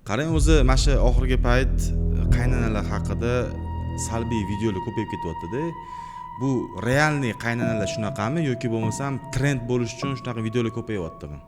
Qarang, o'zi mana shu oxirgi payt qaynanalar haqida salbiy videolar ko'payib ketyapti-da. Bu realniy qaynanalar shunaqami yoki bo'lmasam trend bo'lish uchun shunaqa videolar ko'payyaptimi?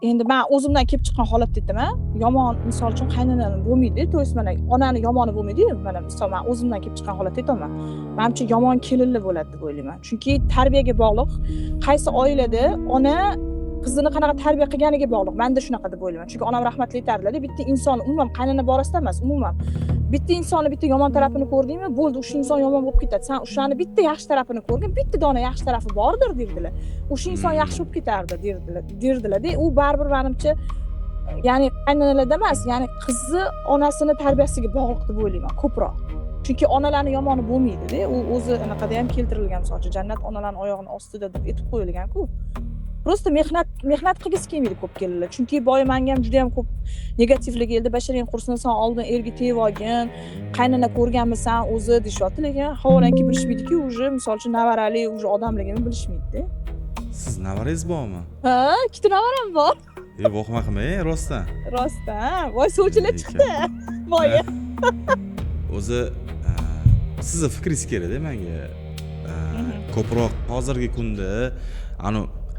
Endi men o'zimdan kelib chiqqan holatda aytaman. Yomon, misol uchun qaynanalar bo'lmaydi, to есть mana onani yomoni bo'lmaydi-yu. Mana misol men o'zimdan kelib chiqqan holatda aytaman. Menimcha yomon kelinlar bo'ladi deb o'ylayman. Chunki tarbiyaga bog'liq. Qaysi oilada ona qizini qanaqa tarbiya qilganiga bog'liq. Menda shunaqa deb o'ylayman. Chunki onam rahmatli aytardilar, bitta inson umuman qaynana borasida emas, umuman bitta insonni bitta yomon tarafini ko'rdingmi, bo'ldi, o'sha inson yomon bo'lib ketadi. Sen o'shani bitta yaxshi tarafini ko'rgin, bitta dona yaxshi tarafi bordir derdilar. O'sha inson yaxshi bo'lib ketardi derdilar-da. U baribir menimcha ya'ni qaynanalarda emas, ya'ni qizni onasini tarbiyasiga bog'liq deb o'ylayman ko'proq. Chunki onalarni yomoni bo'lmaydi-da. U o'zi anaqada ham keltirilgan, masalan, jannat onalarning oyog'ini ostida deb aytib qo'yilgan-ku. Prosta mehnat qilgisi kelmaydi ko'p kelinlar. Chunki boya menga ham juda ham ko'p negativlik keldi. Basharing qursin, sen oldin erga tegib olgin, qaynana ko'rganmisan o'zi deyapti, lekin havolanki bilishmaydi-ku, уже misol uchun navarali, уже odamligini bilishmaydi-da. Siz navarangiz bormi? Ha, ikkita navaram bor. Vohma qilmang, rostdan. Rostdan. Voy, sovchilar chiqdi. Boya. O'zi sizni fikringiz kerak-da menga. Ko'proq hozirgi kunda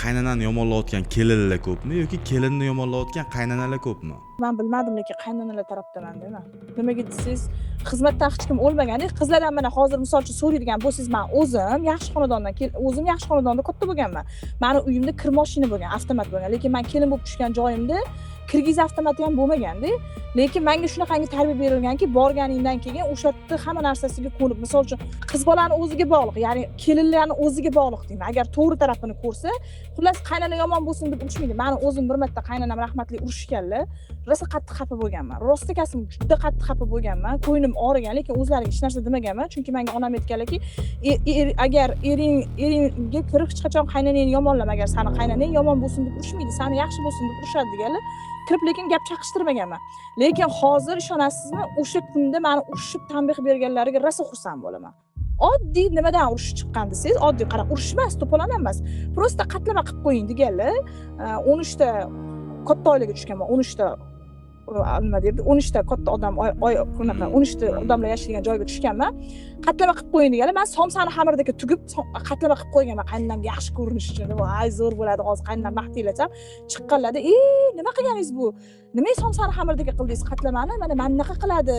qaynanani yomonlayotgan kelinlar ko'pmi yoki kelinni yomonlayotgan qaynanalar ko'pmi? Men bilmadim, lekin qaynanalar tarafdaman-da men. Nimaga desangiz, xizmatdan hech kim o'lmagan. Qizlardan mana hozir misol uchun so'raydigan bo'lsangiz, men o'zim yaxshi xonadondan o'zim yaxshi xonadonda katta bo'lganman. Meni uyimda kir mashina bo'lgan, avtomat bo'lgan, lekin men kelin bo'lib tushgan joyimda kirgiz avtomati ham bo'lmagan-da. Lekin menga shunaqangi tarbiya berilganki, borganingdan keyin o'sha yerda hamma narsasiga ko'nib, misol uchun qiz bolani o'ziga bog'liq, ya'ni kelinlarni o'ziga bog'liq deyman. Agar to'g'ri tarafini ko'rsa, xullas qaynana yomon bo'lsin deb urishmaydi. Meni o'zim bir marta qaynanam rahmatli urishganlar, rosa qattiq xafa bo'lganman. Rostikasim juda qattiq xafa bo'lganman. Ko'nglim og'rigan, lekin o'zlariga hech narsa demaganman, chunki menga onam aytganlarki, agar eringga kirib hech qachon qaynanangni yomonlama, agar seni qaynanang yomon bo'lsin deb urishmaydi, seni yaxshi bo'lsin deb urishadi deganlar. Kirib lekin gap chaqishtirmaganman. Lekin hozir ishonasizmi, o'sha kunda meni urishib tanbeh berganlariga rosa xursand bo'laman. Oddiy nimadan urush chiqqan desangiz, oddiy qarab, urush emas, to'polon emas. Prosta qatlama qilib qo'ying deganlar. 13 ta katta oilaga tushganman, 13 ta nima deydi, 13 ta katta odam bunaqa 13 ta odamlar yashaydigan joyga tushganman. Qatlama qilib qo'ying deganlar. Men somsani xamirdagi tugib qatlama qilib qo'yganman qaynanamga yaxshi ko'rinish uchun. Voy, zo'r bo'ladi, hozir qaynanam maqtaylasam, chiqqanlarda, nima qilganingiz bu? Nimaga somsani xamirdagi qildingiz qatlamani? Mana bunaqa qiladi.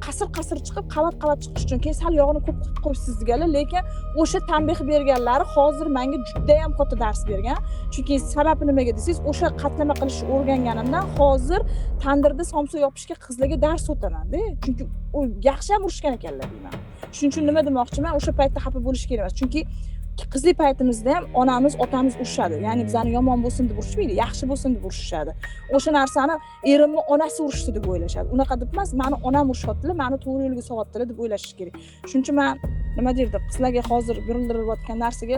Qasir chiqib, qavat chiqish uchun keyin sal yog'ini ko'p qilib qo'yibsiz deganlar, lekin o'sha tanbeh berganlari hozir menga juda ham katta dars bergan. Chunki sababi nimaga desangiz, o'sha qatlama qilishni o'rganganimdan hozir tandirda somsa yopishga qizlarga dars o'taman-da. Chunki u yaxshi ham urishgan ekanlar deyman. Shuning uchun nima demoqchiman, o'sha paytda xafa bo'lish kerak emas. Chunki qizlik paytimizda ham onamiz, otamiz urishadi. Ya'ni bizani yomon bo'lsin deb urishmaydi, yaxshi bo'lsin deb urishadi. O'sha narsani erimni onasi urishdi deb o'ylashadi. Unaqa deb emas, meni onam urishyaptilar, meni to'g'ri yo'lga solyaptilar deb o'ylashish kerak. Shuning uchun men nima derdim, qizlarga hozir bildirilayotgan narsaga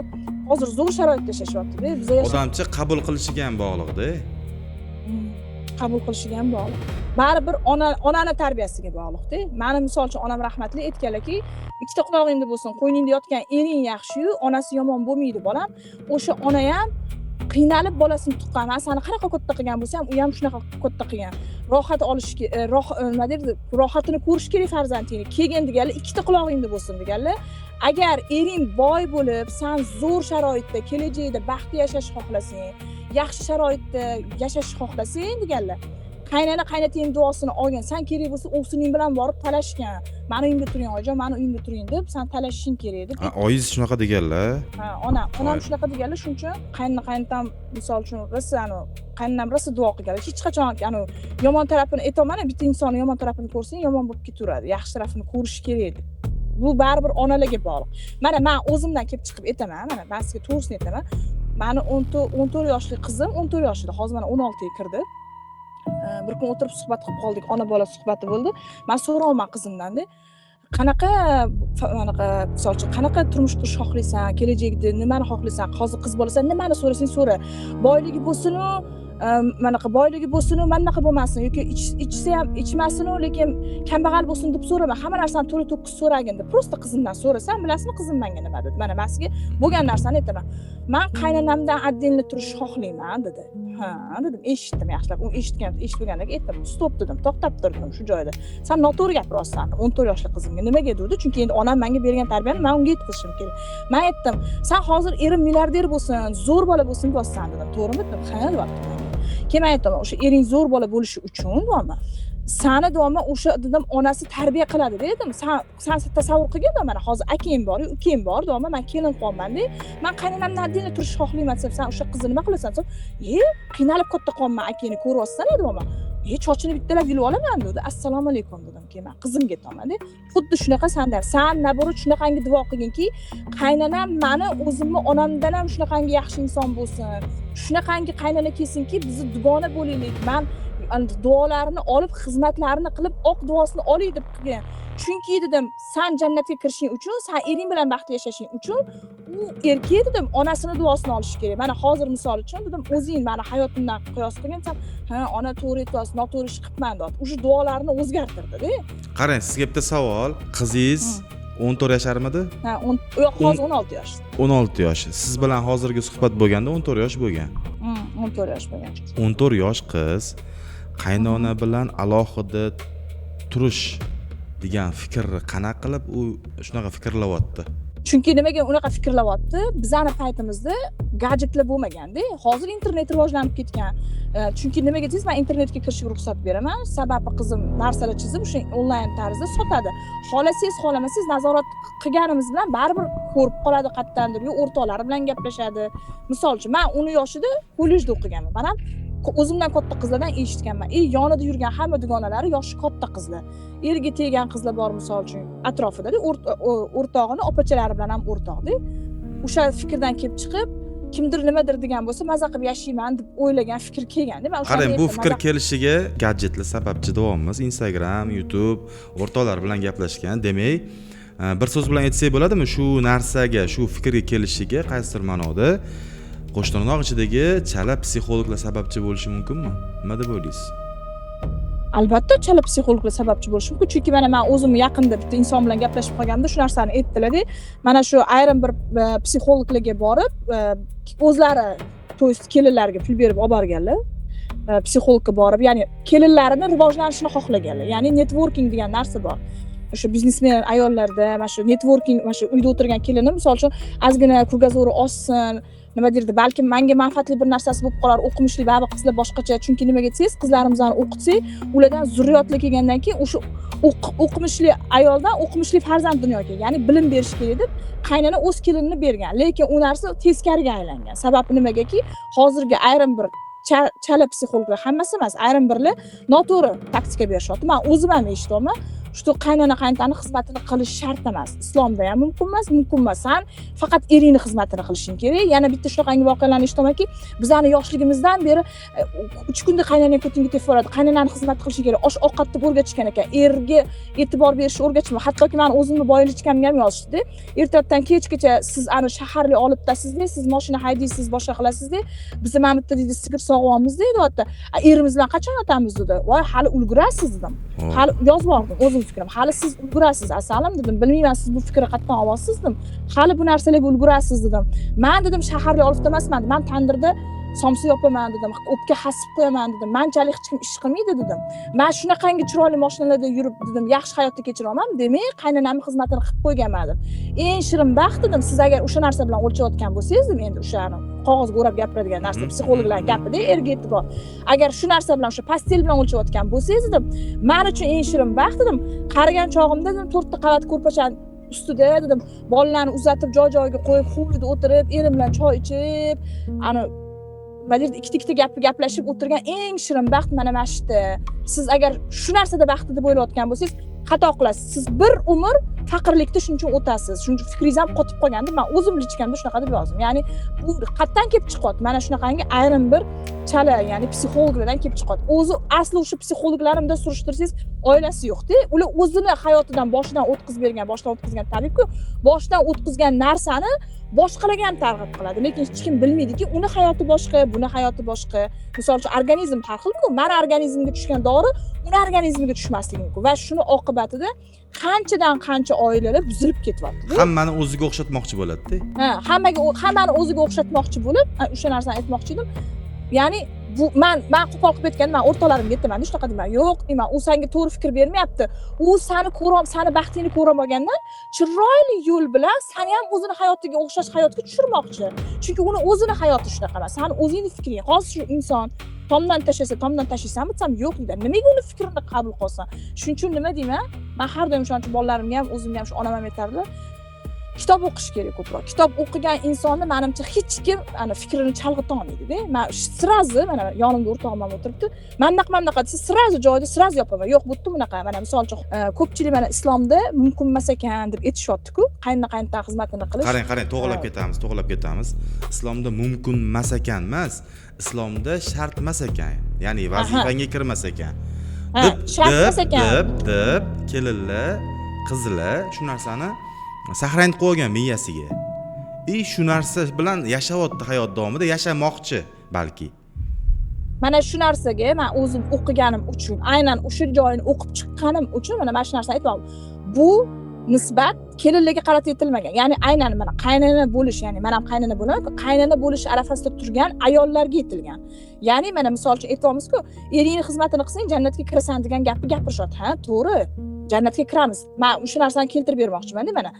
hozir zo'r sharoitda yashashyapti-da. Biz odamcha qabul qilishiga ham bog'liq-da. Qabul qilishiga ham bog'liq. Baribir onani tarbiyasiga bog'liq-da. Meni misol uchun onam rahmatli aytganlarki, ikkita qulog'ingda bo'lsin, qo'yningda yotgan ering yaxshi-yu, onasi yomon bo'lmaydi bolam. O'sha ona ham qiynalib bolasini tuqqan. Men seni qanaqa katta qilgan bo'lsam, u ham shunaqa katta qilgan. Rohat olishga, nima deydi, rohatini ko'rish kerak farzandingni. Kelgan deganlar, ikkita qulog'ingda bo'lsin deganlar. Agar ering boy bo'lib, sen zo'r sharoitda, kelajakda baxtli yashashni xohlasang, yaxshi sharoitda yashashni xohlasang deganlar, qaynatang duosini olgan. Sen kerak bo'lsa o'g'sining bilan borib talashgan. Meni uyimda turing, oyijon, meni uyimda turing deb, sen talashishing kerak deb. Oyiz shunaqa deganlar. Ha, onam shunaqa deganlar, shuning uchun qaynatam misol uchun qaynanam rosa duo qilganlar. Hech qachon yomon tarafini aytaman, bitta insonni yomon tarafini ko'rsang, yomon bo'lib ketaveradi. Yaxshi tarafini ko'rish kerak deb. Bu baribir onalarga bog'liq. Mana men o'zimdan kelib chiqib aytaman, mana men sizga to'g'risini aytaman. Meni 14 yoshli qizim 14 yoshida, hozir mana 16 ga kirdi. Bir kun o'tirib suhbat qilib qoldik, ona bola suhbati bo'ldi. Men so'rayman qizimdan-da, qanaqa misol uchun qanaqa turmush qurish xohlaysan, kelajakda nimani xohlaysan, hozir qiz bolasan, nimani so'rasang so'ra. Boyligi bo'lsin-u, manaqa boyligi bo'lsin, manaqa bo'lmasin yoki ichsa ham ichmasin, lekin kambag'al bo'lsin deb so'rama. Hamma narsani to'la to'kis so'ragin deb. Prosta qizimdan so'rasam, bilasizmi qizim menga nima dedi? Mana men sizga bo'lgan narsani aytaman. Men qaynonamdan отдельно turishni xohlayman dedi. Ha, dedim, eshitdim yaxshilab. U eshitgandan keyin aytdim, stop dedim, to'xtab turdim shu joyda. Sen noto'g'ri gapiryapsan 14 yoshli qizimga. Nimaga dedi? Chunki endi onam menga bergan tarbiyani men unga yetkazishim kerak. Men aytdim, sen hozir erim milliarder bo'lsin, zo'r bola bo'lsin deyapsan dedim. To'g'rimi dedim? Ha, deyapti. Keyin aytdim, o'sha ering zo'r bola bo'lishi uchun deyapman. Sani deyapman, o'sha dedim, onasi tarbiya qiladi dedim. Sen tasavvur qilgin, mana hozir akang bor, ukang bor deyapman, men kelin qolman-da. Men qaynonamdan отдельно turishni xohlayman deb, sen o'sha qizni nima qilasan deb, qiynalib katta qolman, akangni ko'ryapsan deyapman. Chochini bittalab yulib olaman dedi. Assalomu alaykum dedim keyin men qizimga aytaman-da. Xuddi shunaqa sanda. Sen naborot shunaqangi duo qilginki, qaynonam meni o'zimni onamdan ham shunaqangi yaxshi inson bo'lsin. Shunaqangi qaynona kelsinki, bizni dugona bo'laylik. Men duolarini olib, xizmatlarini qilib, oq duosini olay deb qilgan. Chunki dedim, sen jannatga kirishing uchun, sen ering bilan baxtli yashashing uchun, u erkak dedim, onasini duosini olish kerak. Mana hozir misol uchun dedim, o'zing meni hayotimdan qiyos qilgansam, ha, ona to'g'ri aytyapsiz, noto'g'ri ish qilibman deb. O'sha duolarini o'zgartirdi-da. Qarang, sizga bitta savol. Qizingiz 14 yasharmidi? Ha, hozir 16 yosh. 16 yosh. Siz bilan hozirgi suhbat bo'lganda 14 yosh bo'lgan. 14 yosh bo'lgan. 14 yosh qiz qaynona bilan alohida turish degan fikrni qanaqa qilib u shunaqa fikrlayapti? Chunki nimaga unaqa fikrlayapti? Bizani paytimizda gadjetlar bo'lmaganda, hozir internet rivojlanib ketgan. Chunki nimaga deysiz, men internetga kirishga ruxsat beraman. Sababi qizim narsalar chizib, o'sha onlayn tarzda sotadi. Xohlasangiz, xohlamasangiz nazorat qilganimiz bilan baribir ko'rib qoladi qayerdandir, yo o'rtoqlari bilan gaplashadi. Misol uchun, men uni yoshida kollejda o'qiganman. Men ham o'zimdan katta qizlardan eshitganman. Yonida yurgan hamma dugonalari yoshi katta qizlar. Eriga teggan qizlar bor misol uchun atrofida, o'rtog'ini opachalari bilan ham o'rtoqda. O'sha fikrdan kelib chiqib, kimdir nimadir degan bo'lsa, maza qilib yashayman deb o'ylagan fikr kelganda, men o'sha qarang, bu fikr kelishiga gadjetlar sababchi davomimiz Instagram, YouTube, o'rtoqlar bilan gaplashgan. Demak, bir so'z bilan aytsak bo'ladimi, shu narsaga, shu fikrga kelishiga qaysidir ma'noda qo'shtirnoq ichidagi chala psixologlar sababchi bo'lishi mumkinmi? Nima deb o'ylaysiz? Albatta, chala psixologlar sababchi bo'lishi mumkin. Chunki mana men o'zim yaqinda bitta inson bilan gaplashib qolganimda shu narsani aytdilar-da. Mana shu ayrim bir psixologlarga borib, o'zlari to'yist kelinlarga pul berib olib borganlar. Psixologga borib, ya'ni kelinlarini rivojlanishini xohlaganlar. Ya'ni networking degan narsa bor. O'sha biznesmen ayollarda mana shu networking, mana shu uyda o'tirgan kelinim misol uchun ozgina krugozo'ri oshsin, nima derdi, balki menga manfaatli bir narsasi bo'lib qolar, o'qimishli ba'zi qizlar boshqacha. Chunki nimaga desangiz, qizlarimizni o'qitsak, ulardan zurriyotli kelgandan keyin o'sha o'qimishli ayoldan o'qimishli farzand dunyoga kelgan. Ya'ni bilim berish kerak deb qaynona o'z kelinini bergan. Lekin u narsa teskariga aylangan. Sababi nimagaki, hozirgi ayrim bir chala psixologlar, hammasi emas, ayrim birlar noto'g'ri taktika berishyapti. Men o'zim ham eshityapman. Shu qaynona qaynotani xizmatini qilish shart emas. Islomda ham mumkin emas. Sen faqat eringni xizmatini qilishing kerak. Yana bitta shunaqangi voqealarni eshitamanki, bizani yoshligimizdan beri 3 kunda qaynona ko'tingga tepib boradi. Qaynonani xizmat qilishing kerak. Osh-ovqat deb o'rgatishgan ekan. Erga e'tibor berishni o'rgatishgan. Hattoki men o'zimni boyilishganimga ham yozishdi. Ertalabdan kechgacha siz ani shaharli olibdasiz-da, siz mashina haydaysiz, boshqa qilasiz-da. Biz ham bitta deydi sigir sog'yapmiz deydi o'tda. Erimiz bilan qachon otamiz dedi. Voy, hali ulgurasiz dedim. Hali yozib bordim o'zim fikrim. Hali siz ulgurasiz, asalim dedim. Bilmayman siz bu fikrni qayerdan olyapsiz dedim. Hali bu narsalarga ulgurasiz dedim. Men dedim shaharli olibda emasman. Men tandirda somsa yopaman dedim. O'pka hasib qo'yaman dedim. Menchalik hech kim ish qilmaydi dedim. Men shunaqangi chiroyli mashinalarda yurib dedim, yaxshi hayotni kechiraman. Demak, qaynonamning xizmatini qilib qo'yganman dedim. Eng shirin baxt dedim. Siz agar o'sha narsa bilan o'lchayotgan bo'lsangiz, endi o'shani qog'ozga o'rab gapiradigan narsa psixologlar gapida, erga e'tibor. Agar shu narsa bilan, o'sha pastel bilan o'lchayotgan bo'lsangiz dedim, men uchun eng shirin baxt dedim. Qarigan chog'imda dedim, 4 ta qavat ko'rpachani ustida dedim, bolalarni uzatib joy-joyiga qo'yib, hovlida o'tirib, erim bilan choy ichib, ana valerda ikkita gaplashib o'tirgan eng shirin baxt mana shu. Siz agar shu narsada baxtli deb o'ylayotgan bo'lsangiz, xato qilasiz. Siz bir umr faqirlikda shuning uchun o'tasiz, shuning uchun fikringiz ham qotib qolganda men o'zim lichkamda shunaqa deb yozdim. Ya'ni bu qayerdan kelib chiqyapti? Mana shunaqangi ayrim bir chala, ya'ni psixologlardan kelib chiqyapti. O'zi asli o'sha psixologlarimda surishtirsangiz oilasi yo'q-da. Ular o'zini hayotidan boshidan o'tkazgan tabibku, boshidan o'tkazgan narsani boshqalarga ham targ'ib qiladi. Lekin hech kim bilmaydiki, uni hayoti boshqa, buni hayoti boshqa. Misol uchun organizm har xil-ku. Meni organizmimga tushgan dori uni organizmiga tushmasligi mumkin va shuni oqibatida qanchadan qancha oilalar buzilib ketyapti. Hammani o'ziga o'xshatmoqchi bo'ladi-da. Ha, hammani o'ziga o'xshatmoqchi bo'lib, o'sha narsani aytmoqchi edim. Ya'ni bu men qo'pol qilib aytganda men o'rtalarimga aytaman, shunaqa deyman. Yo'q, deyman, u senga to'g'ri fikr bermayapti. U seni baxtingni ko'ramagandan chiroyli yo'l bilan seni ham o'zini hayotiga o'xshash hayotga tushirmoqchi. Chunki uni o'zini hayoti shunaqa emas. Seni o'zingni fikring. Hozir shu inson tomdan tashlaysanmi desam, yo'q deydi. Nimaga uni fikrini qabul qilsan? Shuning uchun nima deyman? Men har doim shuning uchun bolalarimga ham, o'zimga ham shu onam ham aytardilar. Kitob o'qish kerak ko'proq. Kitob o'qigan insonni menimcha hech kim ana fikrini chalg'ita olmaydi-da. Men sirazi mana yonimda o'rtog'im ham o'tiribdi. Mandaqa desa sirazi joyida sirazi yopaman. Yo'q, bu bunaqa. Mana misol uchun ko'pchilik mana islomda mumkin emas ekan deb aytishyapti-ku. Qayna xizmatini qilish. Qarang, to'g'rilab ketamiz. Islomda mumkin emas ekan emas, islomda shart emas ekan. Ya'ni vazifangga kirmas ekan. Shart emas ekan. Deb kelinlar, qizlar shu narsani saqlanib qo'ygan miyasiga. Shu narsa bilan yashayotdi hayot davomida, yashamoqchi balki. Mana shu narsaga men o'zim o'qiganim uchun, aynan o'sha joyini o'qib chiqqanim uchun mana shu narsani aytmoqman. Bu nisbat kelinlarga qarata etilmagan. Ya'ni aynan mana qaynona bo'lish, ya'ni men ham qaynona bo'laman, qaynona bo'lish arafasida turgan ayollarga aytilgan. Ya'ni mana misol uchun aytamiz-ku, eringni xizmatini qilsang jannatga kirasan degan gapni gapirishadi. Ha, to'g'ri. Jannatga kiramiz. Men o'sha narsani keltirib bermoqchiman-da mana.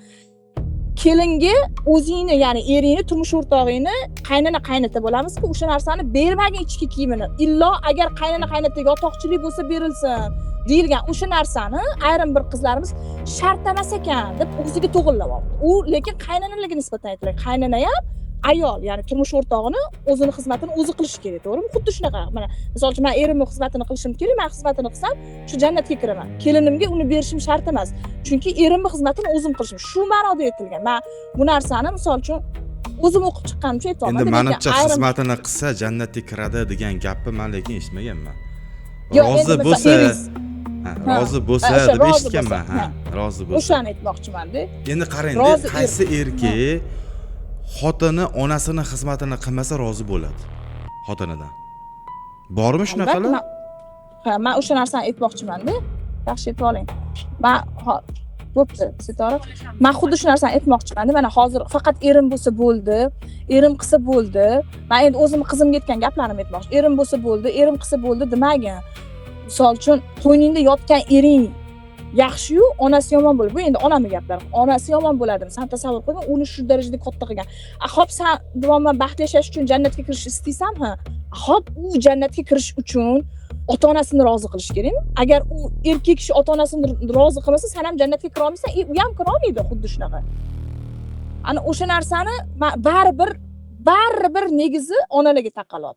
Kelinga o'zingni, ya'ni eringni, turmush o'rtog'ingni qaynota bo'lamiz-ku, o'sha narsani bermagin ichki kiyimini. Illo agar qaynota yotoqchilik bo'lsa berilsin deyilgan o'sha narsani ayrim bir qizlarimiz shart emas ekan deb o'ziga to'g'irlayapti. U lekin qaynonalarga nisbatan aytilgan. Qaynona ham ayol, ya'ni turmush o'rtog'ini o'zini xizmatini o'zi qilishi kerak, to'g'rimi? Xuddi shunaqa. Mana misol uchun men erimning xizmatini qilishim kerak, men xizmatini qilsam, shu jannatga kiraman. Kelinimga uni berishim shart emas. Chunki erimning xizmatini o'zim qilishim. Shu ma'noda aytilgan. Men bu narsani misol uchun o'zim o'qib chiqqanimcha aytaman. Endi menimcha xizmatini qilsa jannatga kiradi degan gapni men lekin eshitmaganman. Rozi bo'lsa deb eshitganman. Rozi bo'lsa. O'shani aytmoqchiman-da. Endi qarang, qaysi erkak xotini onasini xizmatini qilmasa rozi bo'ladi xotinidan? Bormi shunaqalar? Ha, men o'sha narsani aytmoqchiman-da. Yaxshi aytib oling. Men bo'pti, Sitora. Men xuddi shu narsani aytmoqchiman-da. Mana hozir faqat erim bo'lsa bo'ldi, erim qilsa bo'ldi. Men endi o'zim qizimga aytgan gaplarimni aytmoqchi. Erim bo'lsa bo'ldi, erim qilsa bo'ldi demagin. Misol uchun qo'yningda yotgan ering yaxshi-yu, onasi yomon bo'ladi. Bu endi onamning gaplari. Onasi yomon bo'ladimi? Sen tasavvur qilgin, uni shu darajada katta qilgan. Xo'p, sen davoman baxtli yashash uchun jannatga kirishni istaysanmi? Xo'p, u jannatga kirish uchun ota-onasini rozi qilish kerakmi? Agar u erkak kishi ota-onasini rozi qilmasa, sen ham jannatga kira olmaysan, u ham kira olmaydi, xuddi shunaqa. Ana o'sha narsani baribir negizi onalarga taqalyapti.